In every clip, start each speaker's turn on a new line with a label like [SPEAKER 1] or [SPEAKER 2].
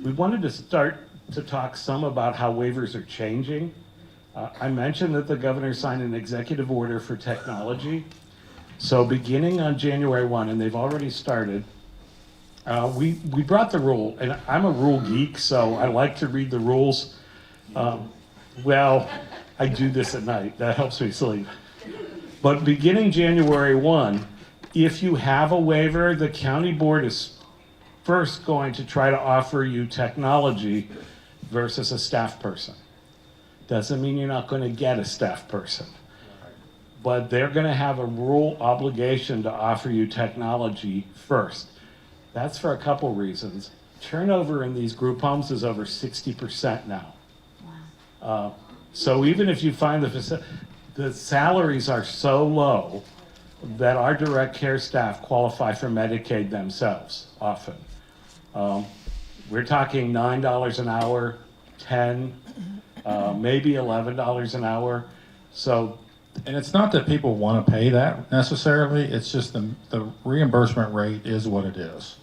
[SPEAKER 1] We wanted to start to talk some about how waivers are changing. I mentioned that the governor signed an executive order for technology. So beginning on January 1, and they've already started, we brought the rule, and I'm a rule geek, so I like to read the rules. Well, I do this at night. That helps me sleep. But beginning January 1, if you have a waiver, the county board is first going to try to offer you technology versus a staff person. Doesn't mean you're not going to get a staff person, but they're going to have a rule obligation to offer you technology first. That's for a couple reasons. Turnover in these group homes is over 60% now. Wow. So even if you find the salaries are so low that our direct care staff qualify for Medicaid themselves often. We're talking $9 an hour, 10, maybe $11 an hour. So,
[SPEAKER 2] and it's not that people want to pay that necessarily, it's just the reimbursement rate is what it is.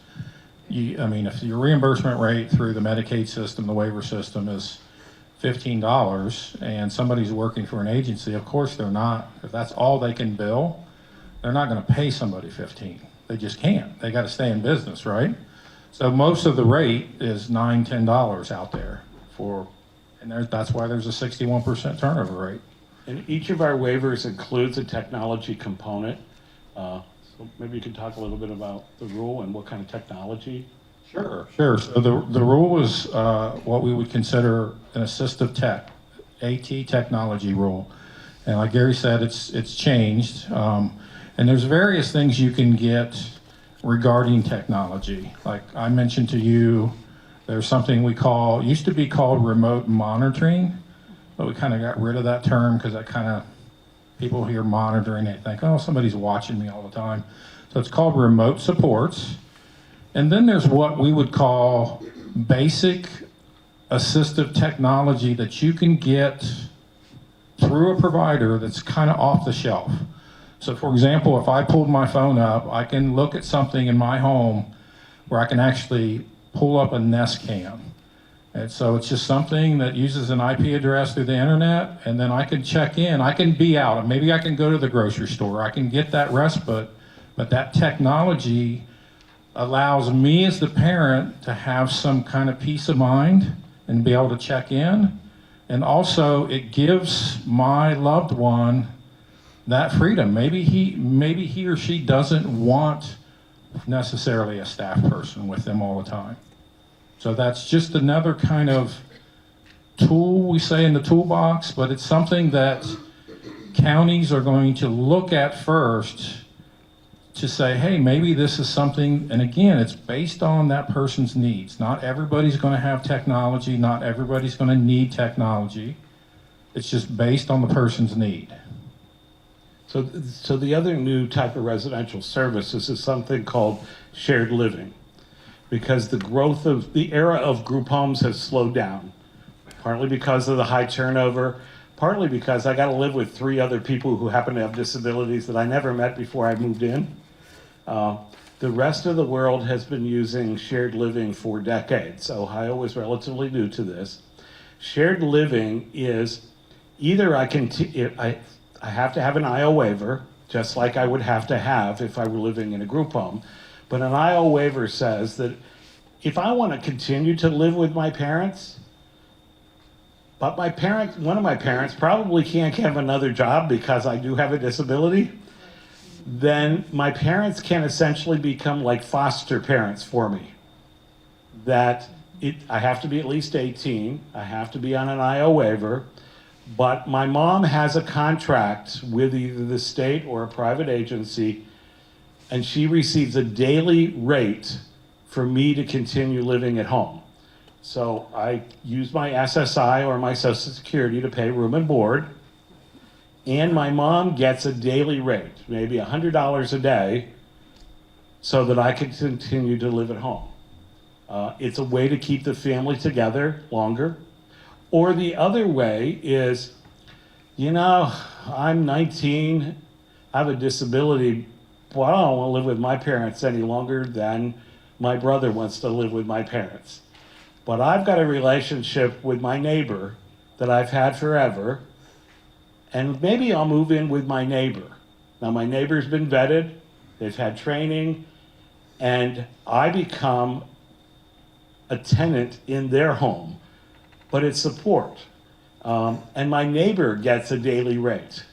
[SPEAKER 2] I mean, if your reimbursement rate through the Medicaid system, the waiver system is $15, and somebody's working for an agency, of course they're not, if that's all they can bill, they're not going to pay somebody $15. They just can't. They got to stay in business, right? So most of the rate is $9, $10 out there and that's why there's a 61% turnover rate.
[SPEAKER 1] And each of our waivers includes a technology component. So maybe you can talk a little bit about the rule and what kind of technology.
[SPEAKER 2] Sure. So the rule is what we would consider an assistive tech, AT technology rule. And like Gary said, it's changed. And there's various things you can get regarding technology. Like I mentioned to you, there's something used to be called remote monitoring, but we kind of got rid of that term because people hear monitoring, they think, oh, somebody's watching me all the time. So it's called remote supports. And then there's what we would call basic assistive technology that you can get through a provider that's kind of off the shelf. So for example, if I pulled my phone up, I can look at something in my home where I can actually pull up a Nest Cam. And so it's just something that uses an IP address through the internet, and then I can check in. I can be out. Maybe I can go to the grocery store. I can get that respite, but that technology allows me as the parent to have some kind of peace of mind and be able to check in. And also it gives my loved one that freedom. Maybe he or she doesn't want necessarily a staff person with them all the time. So that's just another kind of tool we say in the toolbox, but it's something that counties are going to look at first to say, hey, maybe this is something, and again, it's based on that person's needs. Not everybody's going to have technology, not everybody's going to need technology. It's just based on the person's need.
[SPEAKER 1] So the other new type of residential services is something called shared living, because the growth of the era of group homes has slowed down, partly because of the high turnover, partly because I got to live with 3 other people who happen to have disabilities that I never met before I moved in. The rest of the world has been using shared living for decades. Ohio was relatively new to this. Shared living is either I have to have an IO waiver, just like I would have to have if I were living in a group home. But an IO waiver says that if I want to continue to live with my parents, but one of my parents probably can't have another job because I do have a disability, then my parents can essentially become like foster parents for me. I have to be at least 18, I have to be on an IO waiver, but my mom has a contract with either the state or a private agency, and she receives a daily rate for me to continue living at home. So I use my SSI or my Social Security to pay room and board, and my mom gets a daily rate, maybe $100 a day, so that I can continue to live at home. It's a way to keep the family together longer. Or the other way is, I'm 19, I have a disability, but I don't want to live with my parents any longer than my brother wants to live with my parents. But I've got a relationship with my neighbor that I've had forever, and maybe I'll move in with my neighbor. Now, my neighbor's been vetted, they've had training, and I become a tenant in their home, but it's support. And my neighbor gets a daily rate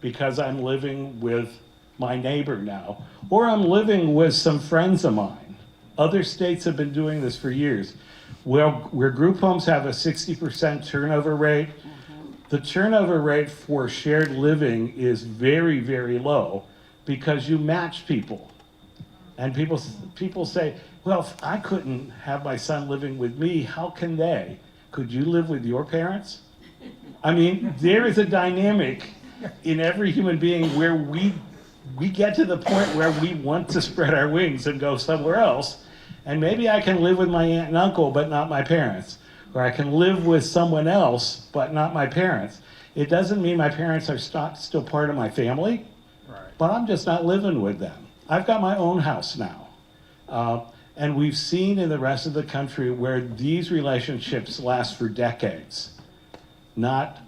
[SPEAKER 1] because I'm living with my neighbor now, or I'm living with some friends of mine. Other states have been doing this for years. Well, where group homes have a 60% turnover rate, the turnover rate for shared living is very, very low because you match people. And people say, well, if I couldn't have my son living with me, how can they? Could you live with your parents? I mean, there is a dynamic in every human being where we get to the point where we want to spread our wings and go somewhere else. And maybe I can live with my aunt and uncle, but not my parents. Or I can live with someone else, but not my parents. It doesn't mean my parents are still part of my family, but I'm just not living with them. I've got my own house now. And we've seen in the rest of the country where these relationships last for decades, not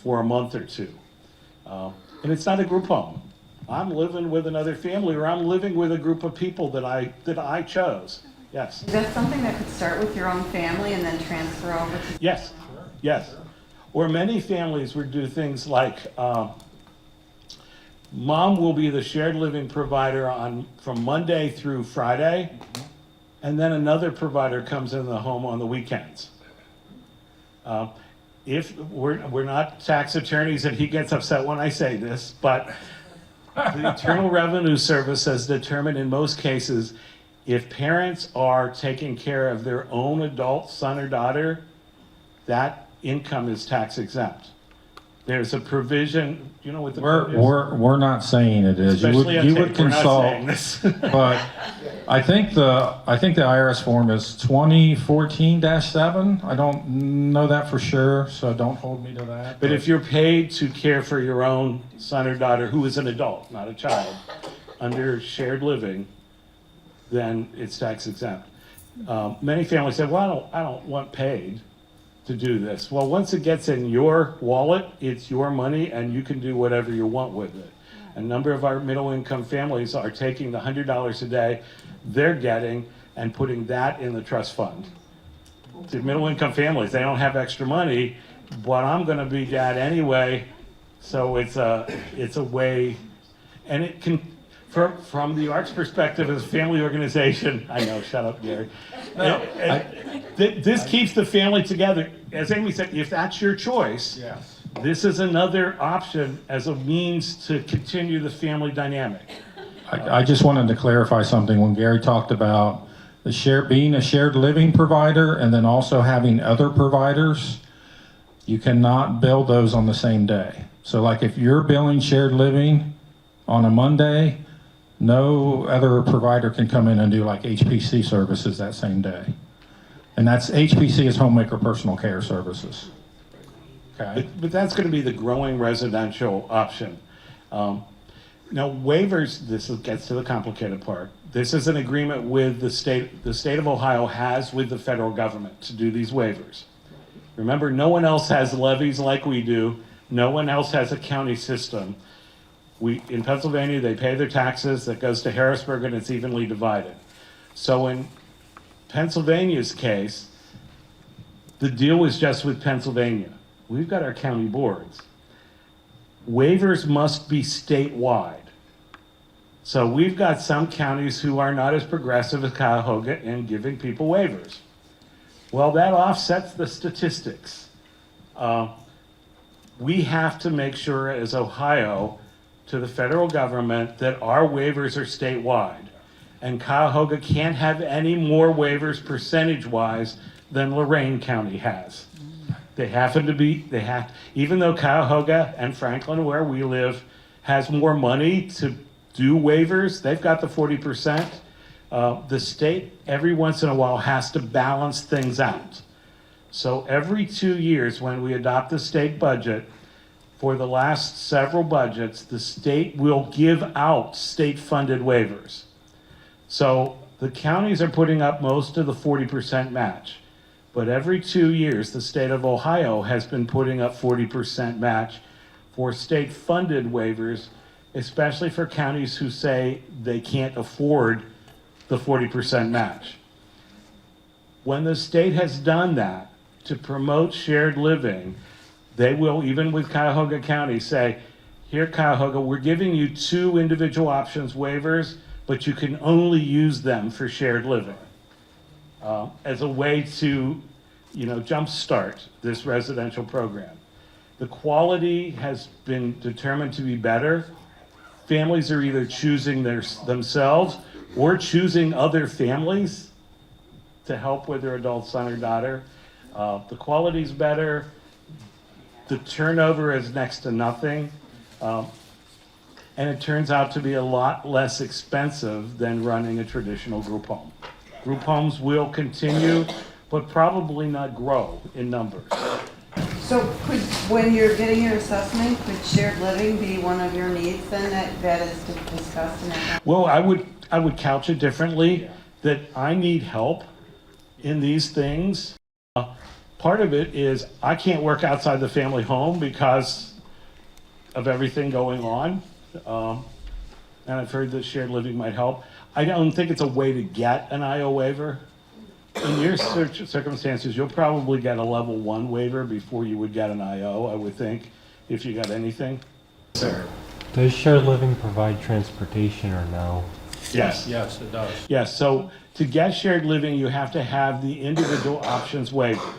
[SPEAKER 1] for a month or two. And it's not a group home. I'm living with another family, or I'm living with a group of people that I chose. Yes.
[SPEAKER 3] Is that something that could start with your own family and then transfer over to?
[SPEAKER 1] Yes. Yes. Or many families would do things like mom will be the shared living provider from Monday through Friday, and then another provider comes in the home on the weekends. If we're not tax attorneys, and he gets upset when I say this, but the Internal Revenue Service has determined in most cases, if parents are taking care of their own adult son or daughter, that income is tax exempt. There's a provision, you know what the code is?
[SPEAKER 2] We're not saying it is.
[SPEAKER 1] Especially on
[SPEAKER 2] You
[SPEAKER 1] tape,
[SPEAKER 2] would
[SPEAKER 1] we're not
[SPEAKER 2] consult,
[SPEAKER 1] saying this.
[SPEAKER 2] but I think the IRS form is 2014-7. I don't know that for sure, so don't hold me to that.
[SPEAKER 1] But if you're paid to care for your own son or daughter, who is an adult, not a child, under shared living, then it's tax exempt. Many families say, well, I don't want paid to do this. Well, once it gets in your wallet, it's your money, and you can do whatever you want with it. A number of our middle income families are taking the $100 a day they're getting and putting that in the trust fund. The middle income families, they don't have extra money, but I'm gonna be dad anyway, so it's a way, and it can, from the arts perspective as a family organization, I know, shut up, Gary. This keeps the family together. As Amy said, if that's your choice,
[SPEAKER 2] Yes.
[SPEAKER 1] this is another option as a means to continue the family dynamic.
[SPEAKER 2] I just wanted to clarify something when Gary talked about being a shared living provider and then also having other providers. You cannot bill those on the same day. So like if you're billing shared living on a Monday, no other provider can come in and do like HPC services that same day. And that's HPC is Homemaker Personal Care Services. Okay.
[SPEAKER 1] But that's going to be the growing residential option. Now, waivers, gets to the complicated part. This is an agreement with the state of Ohio has with the federal government to do these waivers. Remember, no one else has levies like we do. No one else has a county system. In Pennsylvania, they pay their taxes, that goes to Harrisburg, and it's evenly divided. So in Pennsylvania's case, the deal was just with Pennsylvania. We've got our county boards. Waivers must be statewide. So we've got some counties who are not as progressive as Cuyahoga in giving people waivers. Well, that offsets the statistics. We have to make sure as Ohio to the federal government that our waivers are statewide. And Cuyahoga can't have any more waivers percentage-wise than Lorain County has. They happen to be, even though Cuyahoga and Franklin, where we live, has more money to do waivers, they've got the 40%. The state, every once in a while, has to balance things out. So every 2 years, when we adopt the state budget, for the last several budgets, the state will give out state-funded waivers. So the counties are putting up most of the 40% match. But every 2 years, the state of Ohio has been putting up 40% match for state-funded waivers, especially for counties who say they can't afford the 40% match. When the state has done that to promote shared living, they will, even with Cuyahoga County, say, here, Cuyahoga, we're giving you 2 individual options waivers, but you can only use them for shared living. As a way to, jumpstart this residential program. The quality has been determined to be better. Families are either choosing themselves or choosing other families to help with their adult son or daughter. The quality's better. The turnover is next to nothing. And it turns out to be a lot less expensive than running a traditional group home. Group homes will continue, but probably not grow in numbers.
[SPEAKER 3] So when you're getting your assessment, could shared living be one of your needs then that is discussed in that?
[SPEAKER 1] Well, I would couch it differently, that I need help in these things. Part of it is I can't work outside the family home because of everything going on. And I've heard that shared living might help. I don't think it's a way to get an IO waiver. In your circumstances, you'll probably get a level 1 waiver before you would get an IO, I would think, if you got anything. Sir.
[SPEAKER 4] Does shared living provide transportation or no?
[SPEAKER 1] Yes.
[SPEAKER 2] Yes, it does.
[SPEAKER 1] Yes, so to get shared living, you have to have the individual options waiver.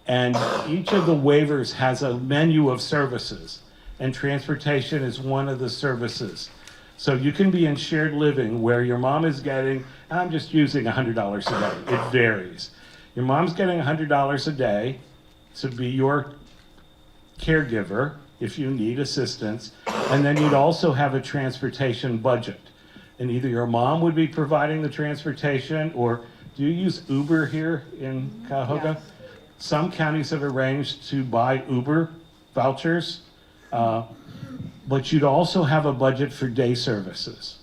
[SPEAKER 1] And each of the waivers has a menu of services, and transportation is one of the services. So you can be in shared living where your mom is getting, I'm just using $100 a day, it varies. Your mom's getting $100 a day to be your caregiver if you need assistance, and then you'd also have a transportation budget. And either your mom would be providing the transportation, or do you use Uber here in Cuyahoga?
[SPEAKER 3] Yes.
[SPEAKER 1] Some counties have arranged to buy Uber vouchers, but you'd also have a budget for day services.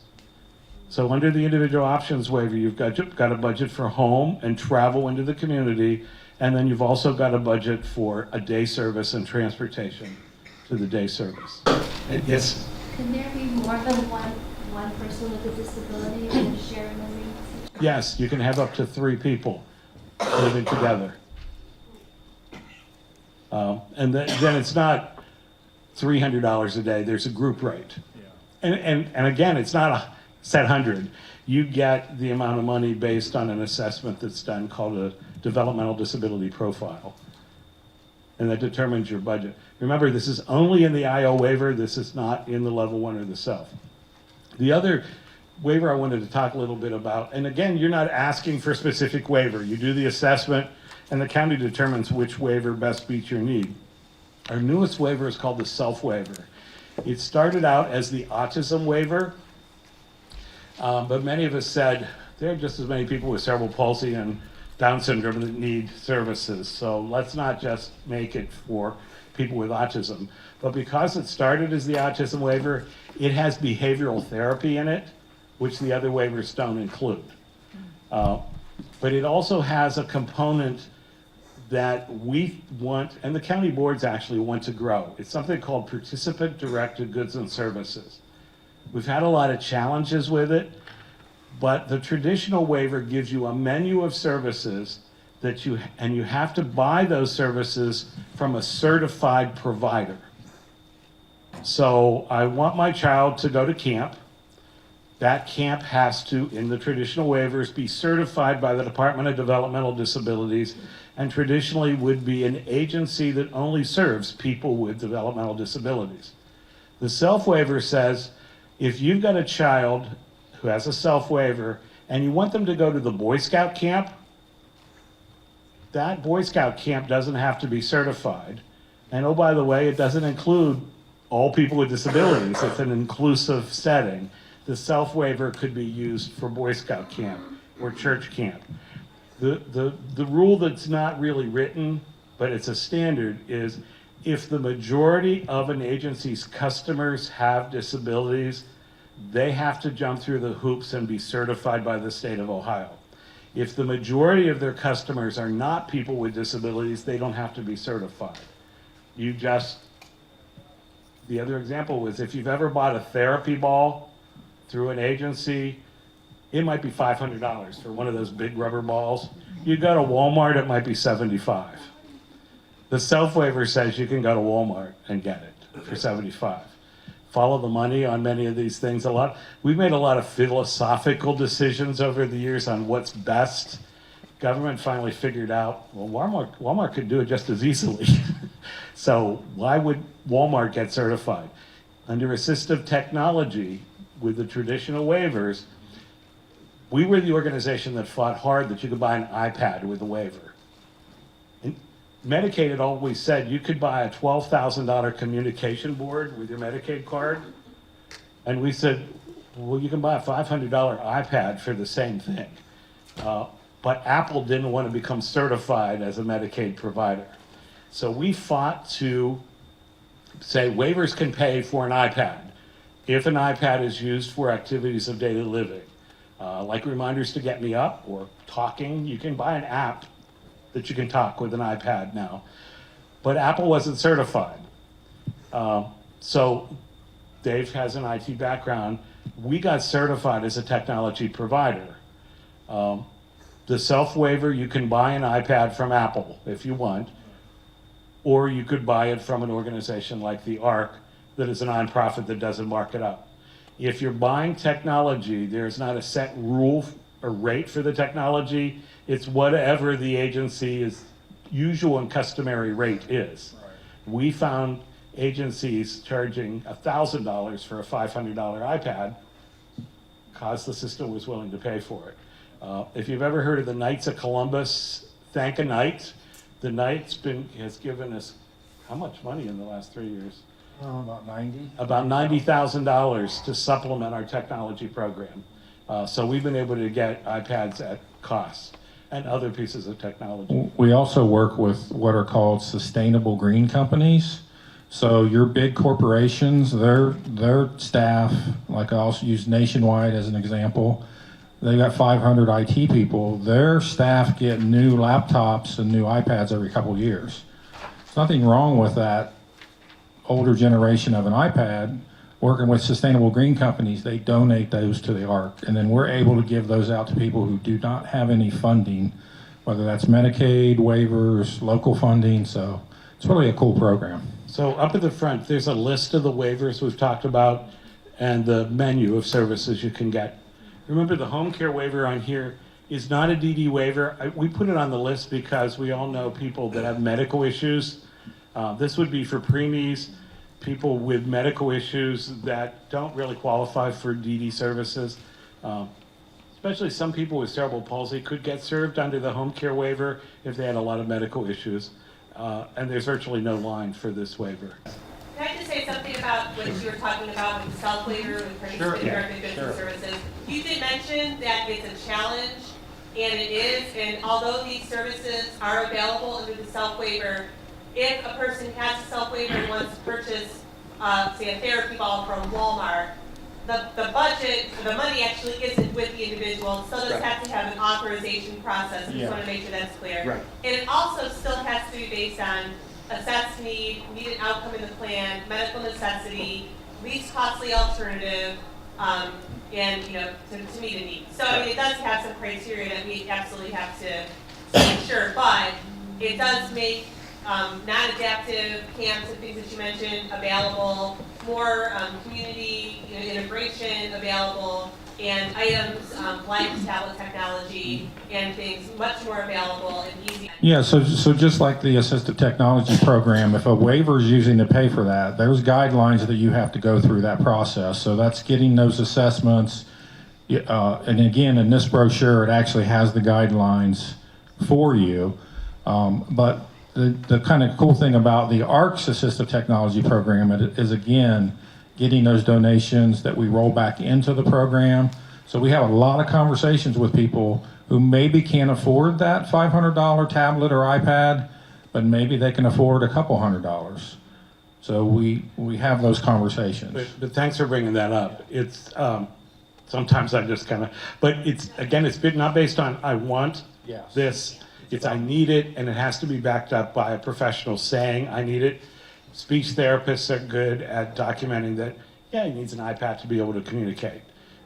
[SPEAKER 1] So under the individual options waiver, you've got a budget for home and travel into the community, and then you've also got a budget for a day service and transportation to the day service. Yes?
[SPEAKER 5] Can there be more than one person with a disability in a shared living situation?
[SPEAKER 1] Yes, you can have up to 3 people living together. And then it's not $300 a day, there's a group rate.
[SPEAKER 2] Yeah.
[SPEAKER 1] And again, it's not a set 100. You get the amount of money based on an assessment that's done called a developmental disability profile. And that determines your budget. Remember, this is only in the IO waiver, this is not in the level 1 or the self. The other waiver I wanted to talk a little bit about, and again, you're not asking for a specific waiver. You do the assessment and the county determines which waiver best meets your need. Our newest waiver is called the self waiver. It started out as the autism waiver, but many of us said there are just as many people with cerebral palsy and Down syndrome that need services. So let's not just make it for people with autism. But because it started as the autism waiver, it has behavioral therapy in it, which the other waivers don't include. But it also has a component that we want, and the county boards actually want to grow. It's something called participant-directed goods and services. We've had a lot of challenges with it, but the traditional waiver gives you a menu of services that you have to buy those services from a certified provider. So I want my child to go to camp. That camp has to, in the traditional waivers, be certified by the Department of Developmental Disabilities, and traditionally would be an agency that only serves people with developmental disabilities. The self-waiver says, if you've got a child who has a self-waiver and you want them to go to the Boy Scout camp, that Boy Scout camp doesn't have to be certified. And oh, by the way, it doesn't include all people with disabilities. It's an inclusive setting. The self-waiver could be used for Boy Scout camp or church camp. The rule that's not really written, but it's a standard, is if the majority of an agency's customers have disabilities, they have to jump through the hoops and be certified by the state of Ohio. If the majority of their customers are not people with disabilities, they don't have to be certified. You just, the other example was if you've ever bought a therapy ball through an agency, it might be $500 for one of those big rubber balls. You go to Walmart, it might be $75. The self-waiver says you can go to Walmart and get it for $75. Follow the money on many of these things a lot. We've made a lot of philosophical decisions over the years on what's best. Government finally figured out, well, Walmart could do it just as easily. So why would Walmart get certified? Under assistive technology, with the traditional waivers, we were the organization that fought hard that you could buy an iPad with a waiver. And Medicaid had always said you could buy a $12,000 communication board with your Medicaid card. And we said, well, you can buy a $500 iPad for the same thing. But Apple didn't want to become certified as a Medicaid provider. So we fought to say waivers can pay for an iPad if an iPad is used for activities of daily living. Like reminders to get me up or talking. You can buy an app that you can talk with an iPad now. But Apple wasn't certified. So Dave has an IT background. We got certified as a technology provider. The self-waiver, you can buy an iPad from Apple if you want, or you could buy it from an organization like the ARC that is a nonprofit that doesn't mark it up. If you're buying technology, there's not a set rule or rate for the technology. It's whatever the agency's usual and customary rate is. Right. We found agencies charging $1,000 for a $500 iPad because the system was willing to pay for it. If you've ever heard of the Knights of Columbus, Thank a Knight, the Knights has given us how much money in the last 3 years?
[SPEAKER 2] About 90.
[SPEAKER 1] About $90,000 to supplement our technology program. So we've been able to get iPads at cost and other pieces of technology.
[SPEAKER 2] We also work with what are called sustainable green companies. So your big corporations, their staff, like I also use Nationwide as an example, they got 500 IT people. Their staff get new laptops and new iPads every couple of years. There's nothing wrong with that older generation of an iPad. Working with sustainable green companies, they donate those to the ARC, and then we're able to give those out to people who do not have any funding, whether that's Medicaid, waivers, local funding. So it's really a cool program.
[SPEAKER 1] So up at the front, there's a list of the waivers we've talked about and the menu of services you can get. Remember, the home care waiver on here is not a DD waiver. We put it on the list because we all know people that have medical issues. This would be for preemies, people with medical issues that don't really qualify for DD services. Especially some people with cerebral palsy could get served under the home care waiver if they had a lot of medical issues. And there's virtually no line for this waiver.
[SPEAKER 6] Can I just say something about what you were talking about with the self-waiver with participant directed goods and services? You did mention that it's a challenge, and it is, and although these services are available under the self-waiver, if a person has a self-waiver and wants to purchase, say, a therapy ball from Walmart, the budget, the money actually isn't with the individual, so does have to have an authorization process. I just want to make sure that's clear.
[SPEAKER 1] Right.
[SPEAKER 6] And it also still has to be based on assessed need an outcome in the plan, medical necessity, least costly alternative, and to meet a need. So I mean, it does have some criteria that we absolutely have to make sure, but it does make non-adaptive camps and things that you mentioned available, more community integration available, and items like tablet technology and things much more available and easy.
[SPEAKER 2] Yeah, so just like the assistive technology program, if a waiver is using to pay for that, there's guidelines that you have to go through that process. So that's getting those assessments. And again, in this brochure, it actually has the guidelines for you. But the kind of cool thing about the ARC's assistive technology program is, again, getting those donations that we roll back into the program. So we have a lot of conversations with people who maybe can't afford that $500 tablet or iPad, but maybe they can afford a couple $100. So we have those conversations.
[SPEAKER 1] But thanks for bringing that up. It's sometimes I just kind of, but it's, again, it's been not based on, I want
[SPEAKER 2] Yes.
[SPEAKER 1] this, it's I need it, and it has to be backed up by a professional saying, I need it. Speech therapists are good at documenting that, yeah, he needs an iPad to be able to communicate.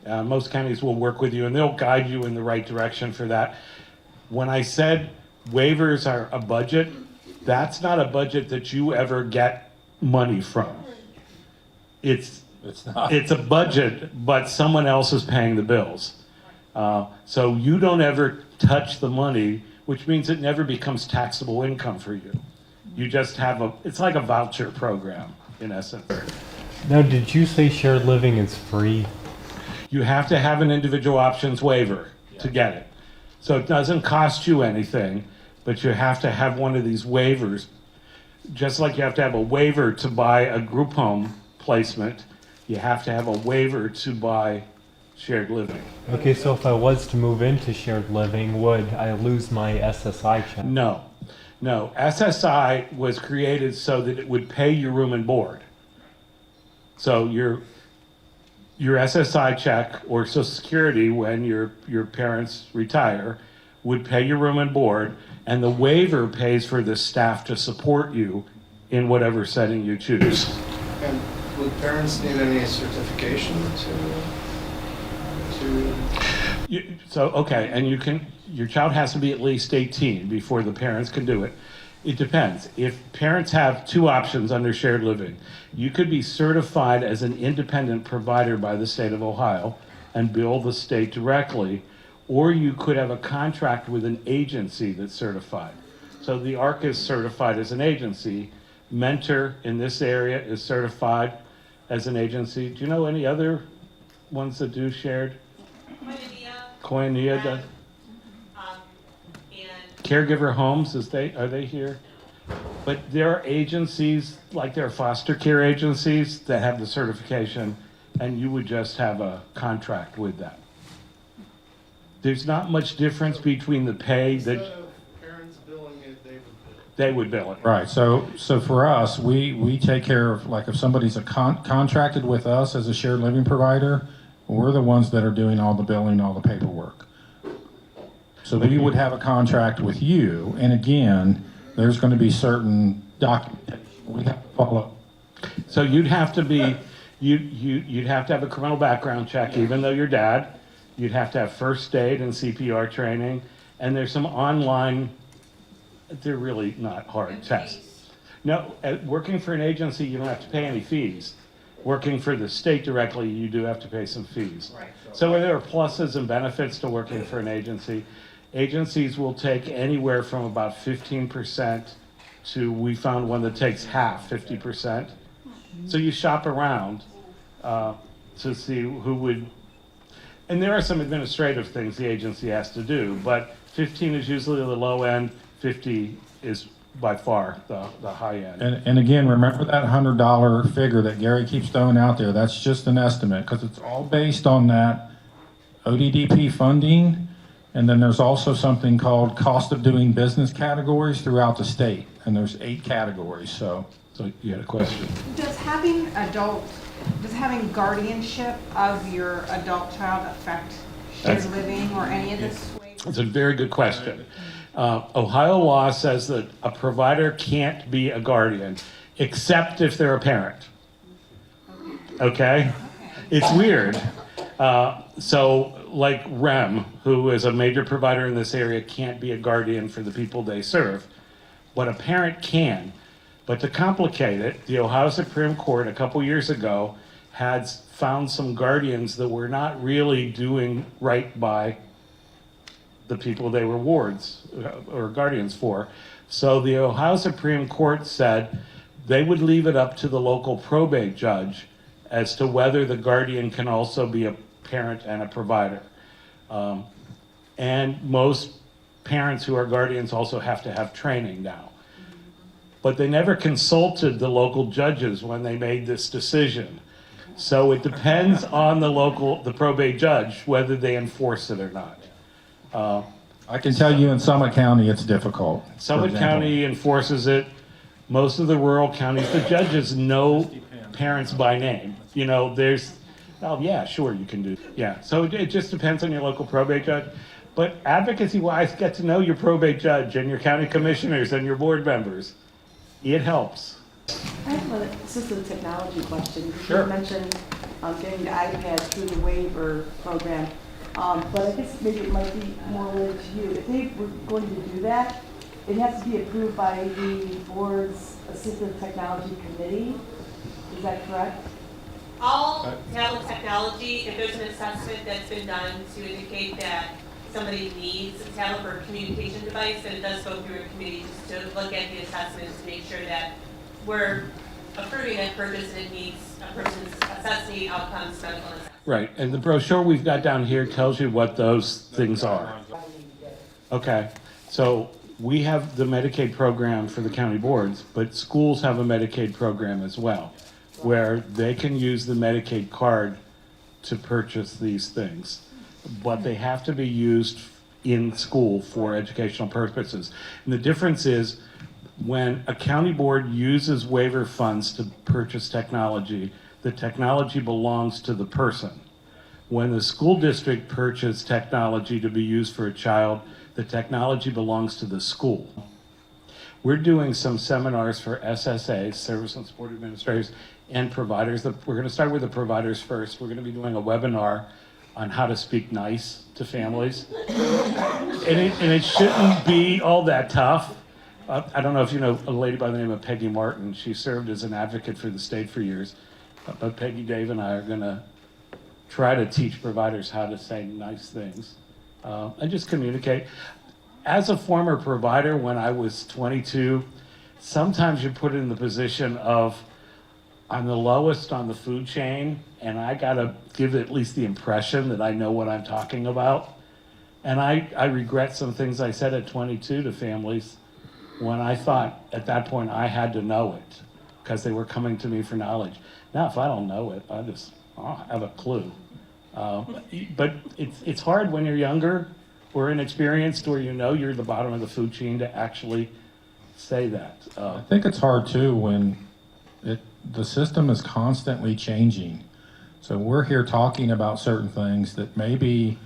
[SPEAKER 1] Most counties will work with you, and they'll guide you in the right direction for that. When I said waivers are a budget, that's not a budget that you ever get money from. It's
[SPEAKER 2] not.
[SPEAKER 1] it's a budget, but someone else is paying the bills. So you don't ever touch the money, which means it never becomes taxable income for you. You just have it's like a voucher program, in essence.
[SPEAKER 4] Now, did you say shared living is free?
[SPEAKER 1] You have to have an individual options waiver to get it. So it doesn't cost you anything, but you have to have one of these waivers. Just like you have to have a waiver to buy a group home placement, you have to have a waiver to buy shared living.
[SPEAKER 4] Okay, so if I was to move into shared living, would I lose my SSI check?
[SPEAKER 1] No, no. SSI was created so that it would pay your room and board. So your SSI check or Social Security when your parents retire would pay your room and board, and the waiver pays for the staff to support you in whatever setting you choose.
[SPEAKER 7] And would parents need any certification to?
[SPEAKER 1] Okay, and your child has to be at least 18 before the parents can do it. It depends. If parents have two options under shared living, you could be certified as an independent provider by the state of Ohio and bill the state directly, or you could have a contract with an agency that's certified. So the ARC is certified as an agency. Mentor in this area is certified as an agency. Do you know any other ones that do shared? Koinonia does.
[SPEAKER 6] And
[SPEAKER 1] Caregiver homes, are they here? But there are agencies, like there are foster care agencies that have the certification, and you would just have a contract with them. There's not much difference between the pay
[SPEAKER 7] Instead
[SPEAKER 1] that
[SPEAKER 7] of parents billing it, they would bill it.
[SPEAKER 1] they would bill it.
[SPEAKER 2] Right, so for us, we take care of, like, if somebody's contracted with us as a shared living provider, we're the ones that are doing all the billing, all the paperwork. So we would have a contract with you, and again, there's going to be certain documentation we have to follow.
[SPEAKER 1] So you'd have to be, you'd have to have a criminal background check, even though you're dad. You'd have to have first aid and CPR training, and there's some online, they're really not hard tests. No, working for an agency, you don't have to pay any fees. Working for the state directly, you do have to pay some fees.
[SPEAKER 7] Right.
[SPEAKER 1] So there are pluses and benefits to working for an agency. Agencies will take anywhere from about 15% to, we found one that takes half, 50%. So you shop around to see who would, and there are some administrative things the agency has to do, but 15 is usually the low end, 50 is by far the high end.
[SPEAKER 2] And again, remember that $100 figure that Gary keeps throwing out there, that's just an estimate, because it's all based on that ODDP funding, and then there's also something called cost of doing business categories throughout the state, and there's 8 categories, so.
[SPEAKER 1] So you had a question?
[SPEAKER 8] Does having guardianship of your adult child affect shared
[SPEAKER 1] That's-
[SPEAKER 8] living or any of this?
[SPEAKER 1] It's a very good question. Ohio law says that a provider can't be a guardian, except if they're a parent. Okay? It's weird. So like REM, who is a major provider in this area, can't be a guardian for the people they serve, but a parent can. But to complicate it, the Ohio Supreme Court a couple years ago had found some guardians that were not really doing right by the people they were wards or guardians for. So the Ohio Supreme Court said they would leave it up to the local probate judge as to whether the guardian can also be a parent and a provider. And most parents who are guardians also have to have training now. But they never consulted the local judges when they made this decision. So it depends on the probate judge whether they enforce it or not.
[SPEAKER 2] I can tell you in Summit County, it's difficult. for
[SPEAKER 1] Summit
[SPEAKER 2] example.
[SPEAKER 1] County enforces it. Most of the rural counties, the judges know parents by name. You know, Oh, yeah, sure, you can do, yeah. So it just depends on your local probate judge. But advocacy-wise, get to know your probate judge and your county commissioners and your board members. It helps.
[SPEAKER 9] I have an assistive technology question.
[SPEAKER 1] Sure.
[SPEAKER 9] You mentioned getting the iPad through the waiver program, but I guess maybe it might be more related to you. If they were going to do that, it has to be approved by the board's assistive technology committee. Is that correct?
[SPEAKER 6] All tablet technology, if there's an assessment that's been done to indicate that somebody needs a tablet or a communication device, then it does go through a committee just to look at the assessments to make sure that we're approving that purchase and it meets a person's assessed need, outcomes, medical necessity.
[SPEAKER 1] Right, and the brochure we've got down here tells you what those things are. Okay, so we have the Medicaid program for the county boards, but schools have a Medicaid program as well, where they can use the Medicaid card to purchase these things. But they have to be used in school for educational purposes. And the difference is when a county board uses waiver funds to purchase technology, the technology belongs to the person. When the school district purchases technology to be used for a child, the technology belongs to the school. We're doing some seminars for SSAs, Service and Support Administrators, and providers. We're going to start with the providers first. We're going to be doing a webinar on how to speak nice to families. And it shouldn't be all that tough. I don't know if you know a lady by the name of Peggy Martin. She served as an advocate for the state for years. But Peggy, Dave, and I are going to try to teach providers how to say nice things and just communicate. As a former provider, when I was 22, sometimes you're put in the position of, I'm the lowest on the food chain, and I gotta give at least the impression that I know what I'm talking about. And I regret some things I said at 22 to families when I thought at that point I had to know it because they were coming to me for knowledge. Now, if I don't know it, I don't have a clue. But it's hard when you're younger or inexperienced or you know you're the bottom of the food chain to actually say that.
[SPEAKER 2] I think it's hard too when the system is constantly changing. So we're here talking about certain things that maybe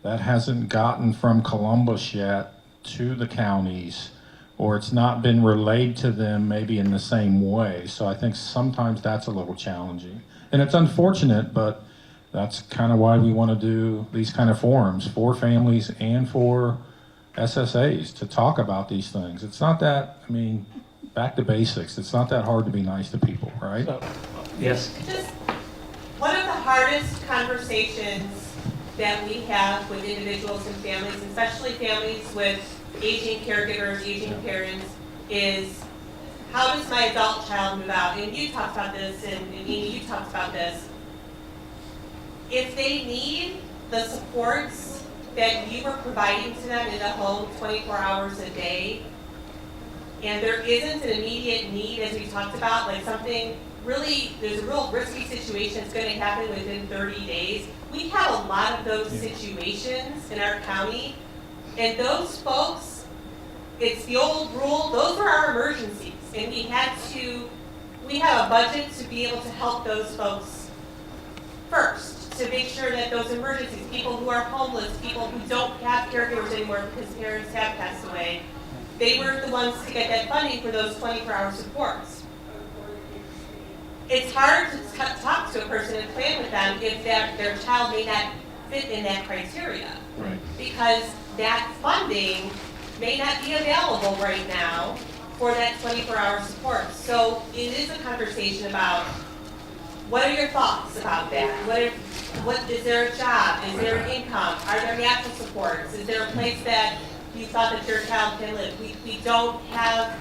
[SPEAKER 2] that hasn't gotten from Columbus yet to the counties, or it's not been relayed to them maybe in the same way. So I think sometimes that's a little challenging. And it's unfortunate, but that's kind of why we want to do these kind of forums for families and for SSAs to talk about these things. It's not that, I mean, back to basics. It's not that hard to be nice to people, right?
[SPEAKER 1] Yes.
[SPEAKER 6] Just one of the hardest conversations that we have with individuals and families, especially families with aging caregivers, aging parents, is how does my adult child move out? And you talked about this, and Amy, you talked about this. If they need the supports that you were providing to them in the home 24 hours a day, and there isn't an immediate need, as we talked about, like something really, there's a real risky situation that's going to happen within 30 days. We have a lot of those situations in our county, and those folks, it's the old rule, those were our emergencies, and we have a budget to be able to help those folks first, to make sure that those emergencies, people who are homeless, people who don't have caregivers anymore because parents have passed away, they were the ones to get that funding for those 24-hour supports. It's hard to talk to a person and plan with them if their child may not fit in that criteria.
[SPEAKER 1] Right.
[SPEAKER 6] Because that funding may not be available right now for that 24-hour support. So it is a conversation about what are your thoughts about that? What is there a job? Is there an income? Are there natural supports? Is there a place that you thought that your child can live? We don't have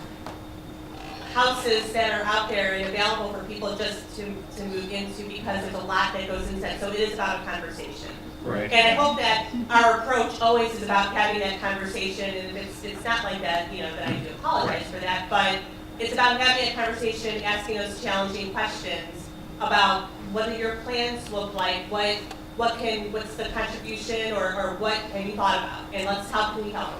[SPEAKER 6] houses that are out there and available for people just to move into because there's a lot that goes into that. So it is about a conversation.
[SPEAKER 1] Right.
[SPEAKER 6] And I hope that our approach always is about having that conversation, and if it's not like that, you know, then I do apologize for that, but it's about having a conversation, asking those challenging questions about what do your plans look like, what's the contribution, or what have you thought about, and how can we help?